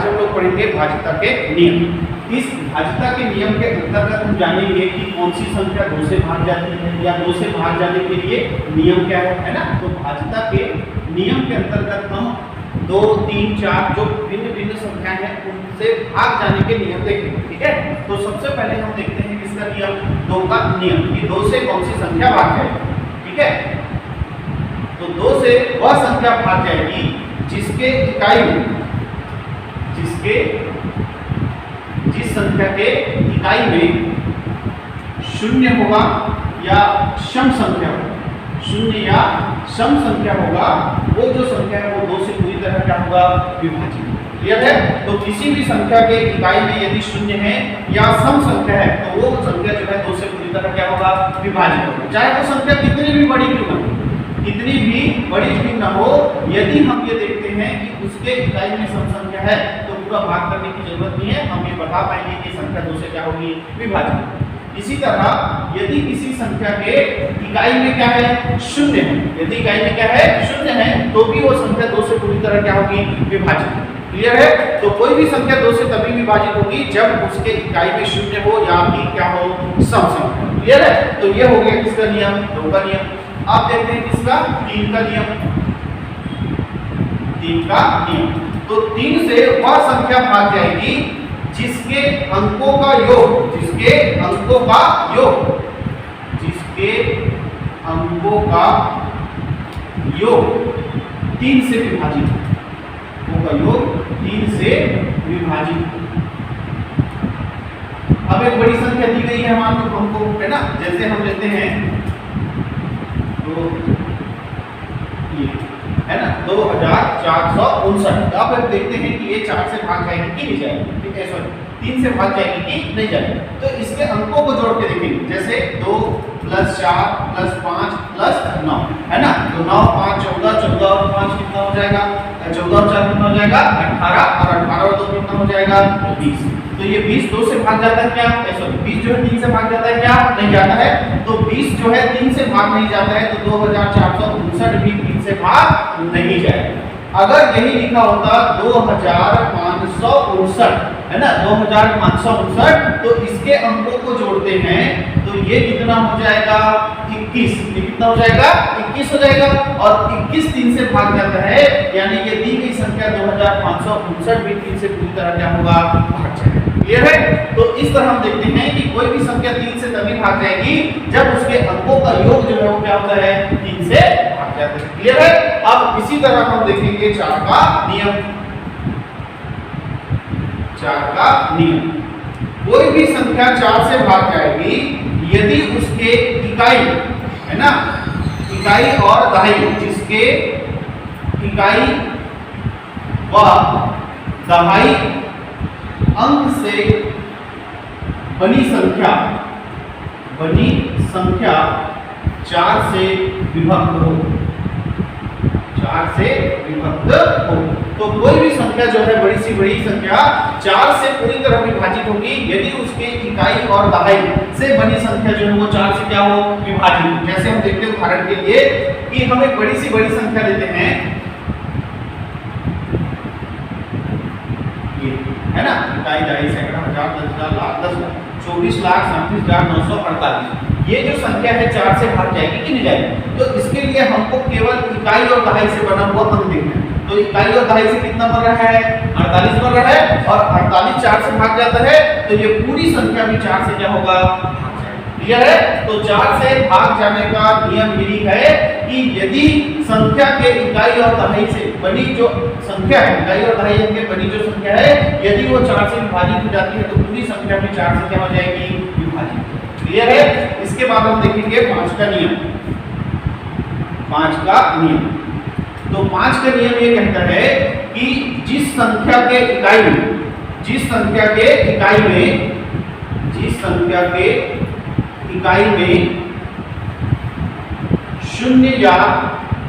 हम लोग पढ़ेंगे भाज्यता के नियम। इस भाज्यता के नियम के अंतर्गत हम जानेंगे कि कौन सी संख्या 2 से भाग जाती है या 2 से भाग जाने के लिए नियम क्या है ना। तो भाज्यता के नियम के अंतर्गत हम 2, 3, 4 जो भिन्न भिन्न संख्याएं हैं उनसे भाग जाने के नियम देखेंगे। ठीक है, तो सबसे पहले हम देखते हैं किसका नियम, 2 का नियम कि 2 से कौन सी संख्या भाग जाएगी। ठीक है, तो 2 से वह संख्या भाग जाएगी जिसके इकाई में जिस संख्या के इकाई में शून्य होगा या सम संख्या होगा, शून्य या सम संख्या होगा, वो जो संख्या है वो 2 से पूरी तरह क्या होगा, विभाजित। क्लियर है, तो किसी भी संख्या के इकाई में यदि शून्य है या सम संख्या है तो वो संख्या जो है 2 से पूरी तरह क्या होगा, विभाजित होगा। चाहे वो संख्या कितनी भी बड़ी क्यों ना हो, कितनी भी बड़ी क्यों ना हो, यदि हम ये देखते हैं कि उसके इकाई में सम संख्या है तो पूरा भाग करने की जरूरत नहीं है, हम ये बता पाएंगे कि संख्या 2 से क्या होगी, विभाजित। इसी तरह यदि किसी संख्या के इकाई में क्या है, शून्य है, यदि इकाई में क्या है, शून्य है, तो भी वो संख्या 2 से पूरी तरह क्या होगी, विभाजित। क्लियर है, तो कोई भी संख्या 2 से तभी विभाजित होगी जब उसके इकाई में शून्य हो या भी क्या हो, सम संख्या। क्लियर है, तो ये हो गया किसका नियम, 2 का नियम। आप देखते हैं किसका, 3 का नियम। 3 का नियम, तो 3 से वह संख्या भाग जाएगी जिसके अंकों का योग 3 से विभाजित, अंकों का योग 3 से विभाजित। अब एक बड़ी संख्या दी गई है मान लो हमको, है ना, जैसे हम लेते हैं तो ये है ना 2459। अब हम देखते हैं कि ये 4 से भाग जाएगी कि नहीं जाएगी, ठीक है, सॉरी 3 से भाग जाएगी कि नहीं जाएगी। तो इसके अंकों को जोड़ के देखेंगे, जैसे 2 + 4 + 5 + 9, है ना, तो 9, 5, 14, 14 और 5 कितना हो जाएगा, 14 और 4 कितना हो जाएगा, 18, और 18 और 2 कितना हो जाएगा, 20। तो ये 20 2 से भाग जाता है क्या, सॉरी 20 जो है 3 से भाग जाता है क्या, नहीं जाता है। तो 20 जो है 3 से भाग नहीं जाता है, तो 2459 भी 3 से भाग नहीं जाएगा। अगर यही लिखा होता 2559, है ना, 2559, तो इसके अंकों को जोड़ते हैं तो ये कितना हो जाएगा, 21। ये कितना हो जाएगा, 21 हो जाएगा, और 21 3 से भाग जाता है, यानी ये दी गई संख्या 2559 भी 3 से पूरी तरह क्या होगा, भाग जाएगा। क्लियर है, तो इस तरह हम देखते हैं कि कोई भी संख्या 3 से तभी भाग जाएगी जब उसके अंकों का योग जो है वो क्या होता है, 3 से भाग जाता है। क्लियर है, अब इसी तरह हम देखेंगे 4 का नियम। 4 का नियम, कोई भी संख्या 4 से भाग जाएगी यदि उसके इकाई, है ना, इकाई और दहाई, जिसके इकाई व दहाई अंक से बनी संख्या 4 से विभक्त हो, 4 से विभक्त हो। तो कोई भी संख्या जो है बड़ी सी बड़ी संख्या 4 से पूरी तरह विभाजित होगी यदि उसके इकाई और दहाई से बनी संख्या जो है वो 4 से क्या हो, विभाजित। जैसे हम देखते हैं उदाहरण के लिए कि हम एक बड़ी सी बड़ी संख्या लेते हैं, ये है ना, इकाई दहाई सैकड़ा 1000 10,000 लाख 10 लाख 24,37,948। ये जो संख्या है 4 से भाग जाएगी कि नहीं जाएगी। तो इसके लिए हमको केवल इकाई और दहाई से बना हुआ अंक देखना है। तो इकाई और दहाई से कितना बन रहा है, 48 बन रहा है, और 48 4 से भाग जाता है, तो ये पूरी संख्या भी 4 से क्या होगा, भाग जाएगी। क्लियर है, तो 4 से भाग जाने का नियम यही है कि यदि संख्या के इकाई और दहाई से बनी जो संख्या है, इकाई और दहाई अंक के बनी जो संख्या है, यदि वो 4 से विभाजित हो जाती है तो पूरी संख्या भी 4 से क्या हो जाएगी, विभाजित। क्लियर है, इसके बाद हम देखेंगे 5 का नियम। 5 का नियम, तो 5 का नियम ये कहता है कि जिस संख्या के इकाई में 0 या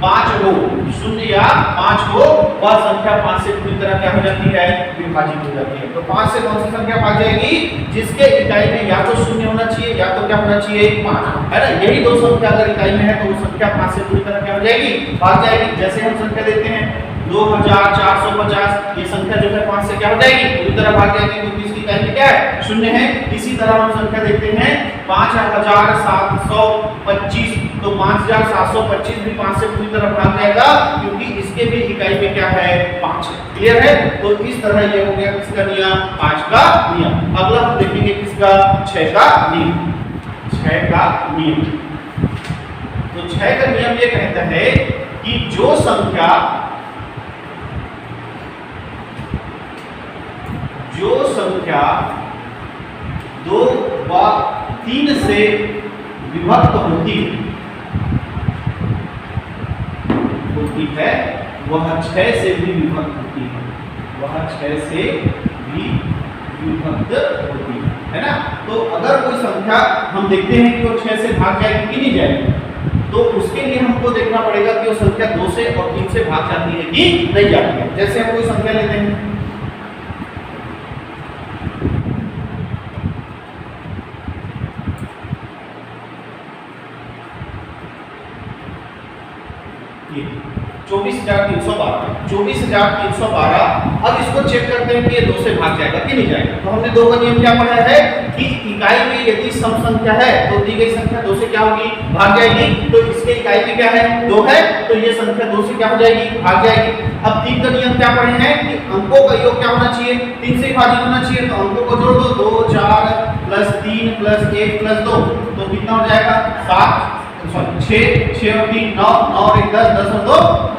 5 हो, 0 या 5 हो, वह संख्या 5 से पूरी तरह क्या हो जाती है, विभाजित हो जाती है। तो 5 से कौन सी संख्या भाग जाएगी, जिसके इकाई में या तो 0 होना चाहिए या तो क्या होना चाहिए, 5, है ना। यही दो संख्या अगर इकाई में है तो वो संख्या 5 से पूरी तरह क्या हो जाएगी, भाग जाएगी। जैसे हम संख्या देते हैं 2450, ये संख्या जो है 5 से क्या क्या हो जाएगी, पूरी तरह भाग जाएगी क्योंकि इसकी इकाई में क्या है, शून्य है। इसी तरह हम संख्या देखते हैं 5725, तो 5725 भी 5 से पूरी तरह भाग जाएगा क्योंकि इसके भी इकाई में क्या है, 5 है। क्लियर है? तो इस तरह ये हो गया किसका नियम, 5 का नियम। अगला हम देखेंगे किसका, 6 का नियम। 6 का नियम, तो 6 का नियम ये कहता है कि जो संख्या 2 व 3 से विभक्त होती है वह 6 से भी विभक्त होती है, वह 6 से भी विभक्त होती है ना। तो अगर कोई संख्या हम देखते हैं कि वो 6 से भाग जाएगी कि नहीं जाएगी, तो उसके लिए हमको देखना पड़ेगा कि वो संख्या 2 से और 3 से भाग जाती है कि नहीं जाती है। जैसे हम कोई संख्या लेते हैं, ये 24,312। अब इसको चेक करते हैं कि ये 2 से भाग जाएगा कि नहीं जाएगा। तो हमने 2 का नियम क्या पढ़ा है कि इकाई में यदि सम संख्या है तो दी गई संख्या 2 से क्या होगी, भाग जाएगी। तो इसके इकाई में क्या है, 2 है, तो ये संख्या 2 से क्या हो जाएगी, भाग जाएगी। अब 3 का नियम क्या पढ़े हैं कि अंकों का योग क्या होना चाहिए, 3 से विभाजित होना चाहिए। तो अंकों को जोड़ दो, 2 4 + 3 + 1 + 2, तो कितना हो जाएगा, 7 6 6 और 3 9 9 और 1 10 10 और 2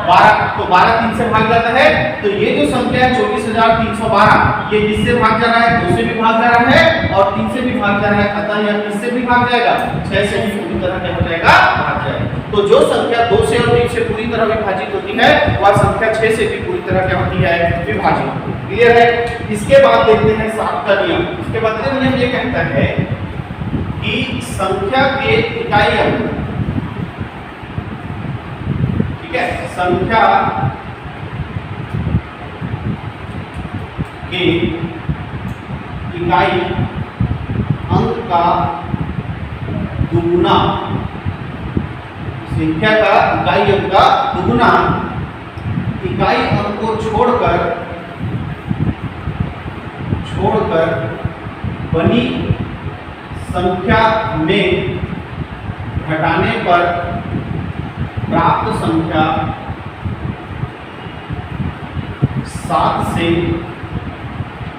12। तो 12 3 से भाग जाता है। तो ये जो संख्या है 24,312 ये किससे भाग जा रहा है, 2 से भी भाग जा रहा है और 3 से भी भाग जा रहा है। अतः यह किससे भी भाग जाएगा, 6 से भी पूरी तरह क्या हो जाएगा, भाग जाएगा। तो जो संख्या 2 से और 3 से पूरी तरह विभाजित होती है वह संख्या 6 से भी पूरी तरह क्या होती है, विभाजित। क्लियर है? इसके बाद देखते हैं 7 का नियम। इसके बाद का नियम ये कहता है कि संख्या के इकाई अंक, ठीक है, संख्या के इकाई अंक का दुगुना, संख्या का इकाई अंक का दुगुना इकाई अंक को छोड़कर बनी संख्या में घटाने पर प्राप्त संख्या 7 से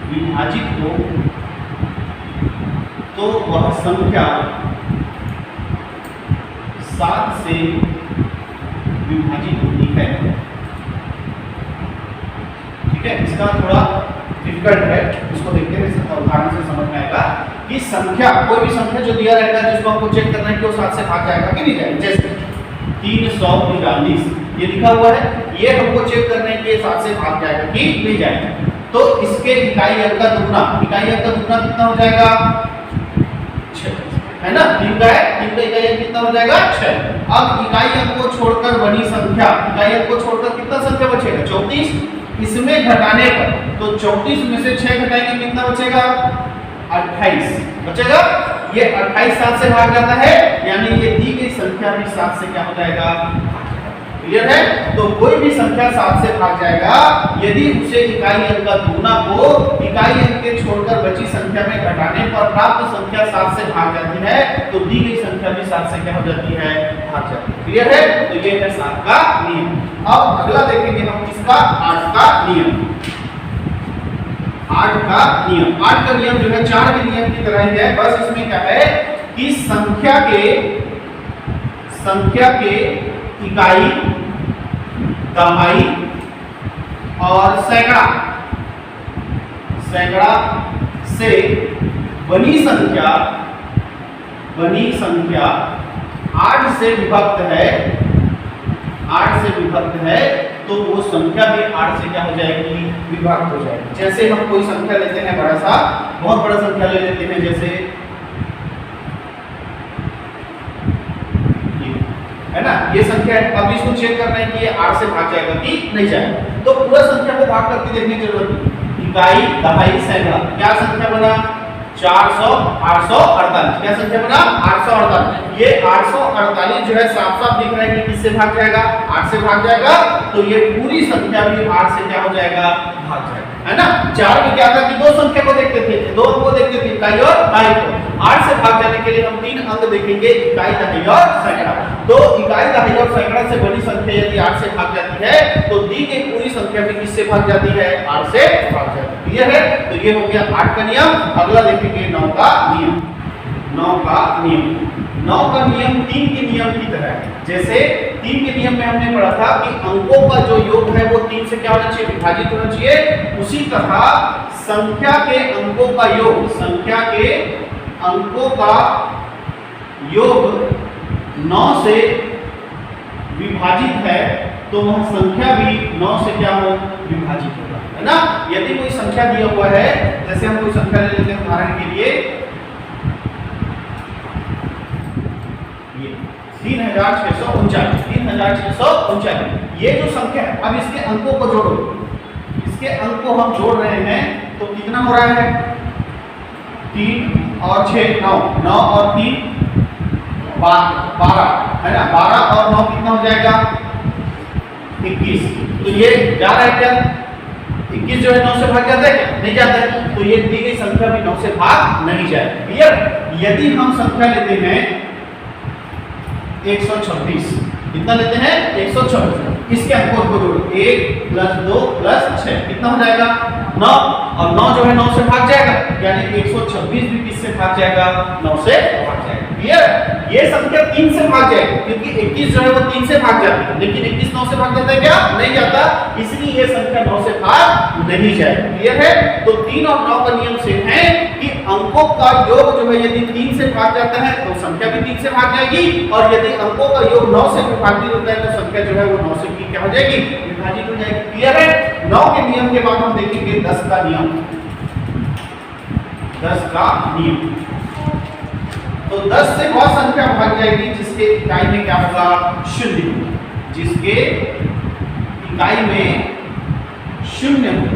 विभाजित हो तो वह संख्या 7 से विभाजित होती है। ठीक है, इसका थोड़ा डिफिकल्ट है, इसको देखते हैं, उदाहरण से समझ में आएगा कि संख्या, कोई भी संख्या जो दिया रहेगा जिसको हमको चेक करना है कि वो 7 से भाग जाएगा कि नहीं जाएगा। जैसे 342 ये लिखा हुआ है, ये हमको चेक करना है कि 7 से भाग जाएगा कि नहीं जाएगा। तो इसके इकाई अंक का दुगुना, इकाई अंक का दुगुना कितना हो जाएगा, 6 है ना। 3 का है, 3 का इकाई अंक कितना हो जाएगा, 6। अब इकाई अंक को छोड़कर बनी संख्या, इकाई अंक को छोड़कर कितना संख्या बचेगा, 34। इसमें घटाने पर, तो 34 में से 6 घटाएंगे कितना बचेगा, 28 बचेगा। ये 28 7 से भाग जाता है, यानी ये दी गई संख्या भी 7 से क्या हो जाएगा, क्लियर है। तो कोई भी संख्या 7 से भाग जाएगा यदि उसे इकाई अंक का दुगुना को इकाई अंक के छोड़कर बची संख्या में घटाने पर प्राप्त संख्या 7 से भाग जाती है, तो दी गई संख्या भी 7 से क्या हो जाती है, भाग जाती है। क्लियर है? तो ये है 7 का नियम। अब अगला देखेंगे हम इसका 8 का नियम। 8 का नियम, 8 का नियम जो है 4 के नियम की तरह ही है, बस इसमें क्या है कि संख्या के इकाई, दहाई और सैकड़ा से बनी संख्या 8 से विभक्त है, 8 से विभक्त है, तो वो संख्या भी 8 से क्या हो जाएगी, विभक्त हो जाएगी। जैसे हम कोई संख्या लेते हैं, बड़ा सा बहुत बड़ा संख्या ले लेते हैं, जैसे है ना, ये संख्या है। अब इसको चेक करना है कि ये 8 से भाग जाएगा कि नहीं जाएगा। तो पूरा संख्या को भाग करके देखने की जरूरत नहीं। इकाई, दहाई, सैकड़ा, क्या संख्या बना, 400 848। क्या संख्या बना 848। ये 848 जो है साफ साफ दिख रहा है कि किससे भाग जाएगा 8 से भाग जाएगा, तो ये पूरी संख्या भी 8 से क्या हो जाएगा भाग जाएगा, है ना। 4 में क्या था कि दो संख्या को देखते थे, दो अंक को देखते थे, इकाई और दहाई को। 8 से भाग जाने के लिए हम 3 अंक देखेंगे, इकाई दहाई और सैकड़ा। तो इकाई दहाई और सैकड़ा से बड़ी संख्या यदि 8 से भाग जाती है तो दी गई पूरी संख्या भी किससे भाग जाती है 8 से भाग जाती है। क्लियर है। तो ये हो गया 8 का नियम। अगला देखेंगे 9 का नियम। 9 का नियम 9 का नियम 3 के नियम की तरह है। जैसे 3 के नियम में हमने पढ़ा था कि अंकों का जो योग है वो 3 से क्या होना चाहिए विभाजित होना चाहिए। उसी तरह संख्या के अंकों का योग, संख्या के अंकों का योग 9 से विभाजित है तो वह संख्या भी 9 से क्या हो विभाजित होगा, है ना। यदि कोई संख्या दिया हुआ है, जैसे हम कोई संख्या ले लेते हैं उदाहरण के लिए ये 3639, 3639। ये जो संख्या है, अब इसके अंकों को जोड़ो, इसके अंक को हम जोड़ रहे हैं तो कितना हो रहा है 3 और 6 9, 9 और 3 12, है ना। 12 और 9 कितना हो जाएगा 21। तो ये जा रहा है क्या 21 जो है 9 से भाग जाता है क्या नहीं जाता है, तो ये दी गई संख्या भी 9 से भाग नहीं जाएगी। क्लियर। यदि हम संख्या लेते हैं 126, कितना लेते हैं 126, इसके अंकों को जोड़ो 1 + 2 + 6 कितना हो जाएगा 9, और 9 जो है 9 से भाग जाएगा, यानी 126 भी किससे भाग जाएगा 9 से भाग जाएगा। क्लियर। ये संख्या 3 से भाग जाएगी क्योंकि 21 जो है वो 3 से भाग जाती है, लेकिन 21 9 से भाग जाता है क्या नहीं जाता, इसलिए ये संख्या 9 से भाग नहीं जाएगी। क्लियर है। तो 3 और 9 का नियम से है कि अंकों का योग जो है यदि 3 से भाग जाता है तो संख्या भी 3 से भाग जाएगी, और यदि अंकों का योग 9 से विभाजित होता है तो संख्या जो है वो 9 से क्या हो जाएगी विभाजित हो जाएगी। क्लियर है। 9 के नियम के बाद हम देखेंगे 10 का नियम। 10 का नियम, तो 10 से वह संख्या भाग जाएगी जिसके इकाई में क्या होगा 0, जिसके इकाई में 0 हो,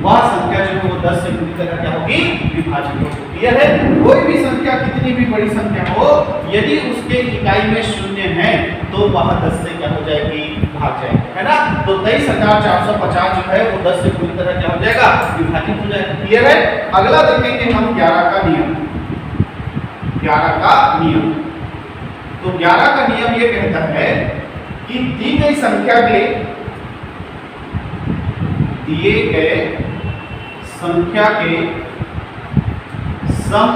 वह संख्या जो है वो 10 से पूरी तरह क्या होगी विभाजित होगी। क्लियर है। कोई भी संख्या कितनी भी बड़ी संख्या हो, यदि उसके इकाई में 0 है तो वह 10 से क्या हो जाएगी भाग जाएगी, है ना। तो 23450 जो है वो 10 से पूरी तरह क्या हो जाएगा विभाजित हो जाएगा। क्लियर है। अगला देखेंगे हम 11 का नियम। 11 का नियम, तो 11 का नियम ये कहता है कि दी गई संख्या के दिए गए संख्या के सम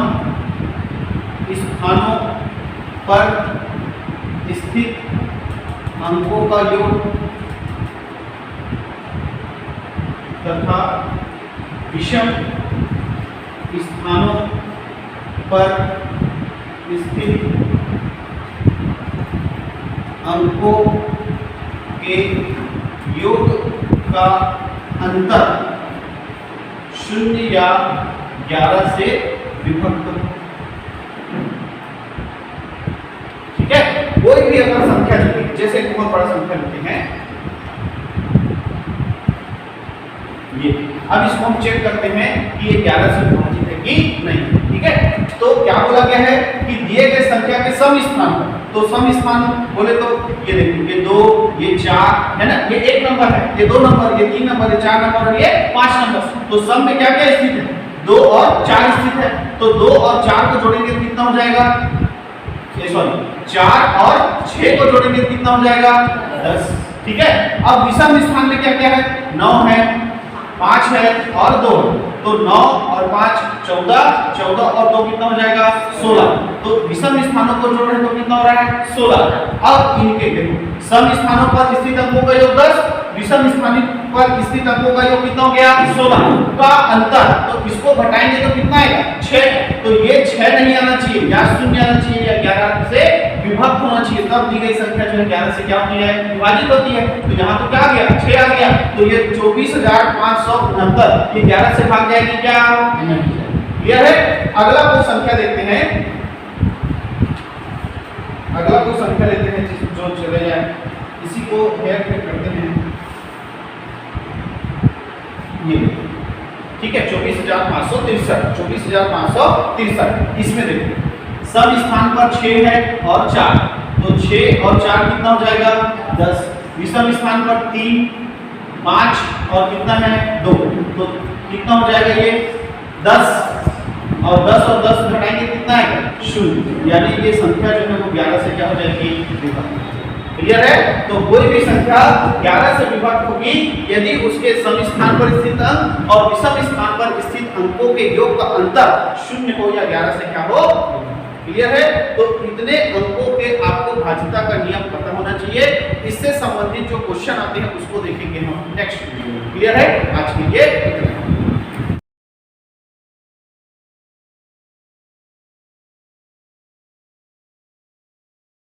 स्थानों पर स्थित अंकों का योग तथा विषम स्थानों पर स्थित अंकों के योग का अंतर 0 या 11 से विभक्त। ठीक है। कोई भी अगर संख्या दी है, जैसे बहुत बड़ा संख्या लेते हैं ये, अब इसको हम चेक करते हैं कि ये 11 से विभाजित है कि नहीं। ठीक है। तो क्या बोला गया है कि दिए गए संख्या के सम स्थान पर, तो सम स्थान बोले तो ये देखिए ये 2 ये 4 है ना, ये 1 नंबर है, ये 2 नंबर, ये 3 नंबर, ये 4 नंबर और ये 5 नंबर। तो सम में क्या क्या स्थित है 2 और 4 स्थित है। तो 2 और 4 को जोड़ेंगे तो कितना हो जाएगा, सॉरी 4 और 6 को जोड़ेंगे तो कितना हो जाएगा 10। ठीक है। अब विषम स्थान में क्या क्या है 9 है, 5 है और 2, तो 9 और 5 14, 14 और 2 कितना हो जाएगा 16। तो विषम स्थानों को जोड़ रहे तो कितना हो रहा है 16। अब इनके देखो सम स्थानों पर स्थित अंकों का योग 10, विषम स्थान पर स्थित अंकों का योग कितना हो गया 16 का अंतर, तो इसको घटाएंगे तो कितना आएगा 6। तो ये 6 नहीं आना चाहिए, या 0 आना चाहिए, या 11 से विभक्त होना चाहिए, तब दी गई संख्या जो है 11 से क्या होती है विभाजित होती है। तो यहाँ तो क्या आ गया 6 आ गया, तो ये 24569 ये 11 से भाग जाएगी क्या नहीं। क्लियर है। अगला कोई संख्या देखते हैं, अगला कोई संख्या लेते हैं जो चले जाए, इसी को हेयर कट करते हैं ये। ठीक है, 24,563, 24,563। इसमें देखो सम स्थान पर 6 है और 4, तो 6 और 4 कितना हो जाएगा 10। विषम स्थान पर 3, 5 और कितना है 2, तो कितना हो जाएगा ये 10, और 10 और 10 घटाएंगे कितना आएगा 0, यानी ये संख्या जो है वो 11 से क्या हो जाएगी विभाज्य। क्लियर है? तो कोई भी संख्या 11 से विभाज्य होगी यदि उसके सम स्थान पर स्थित अंक और विषम स्थान पर स्थित अंकों के योग का अंतर 0 हो या 11 से क्या हो। क्लियर है? तो इतने अंकों के आपको भाज्यता का नियम पता होना चाहिए। इससे संबंधित जो क्वेश्चन आते हैं उसको देखेंगे हम नेक्स्ट वीडियो में। क्लियर है? आज के लिए इतना।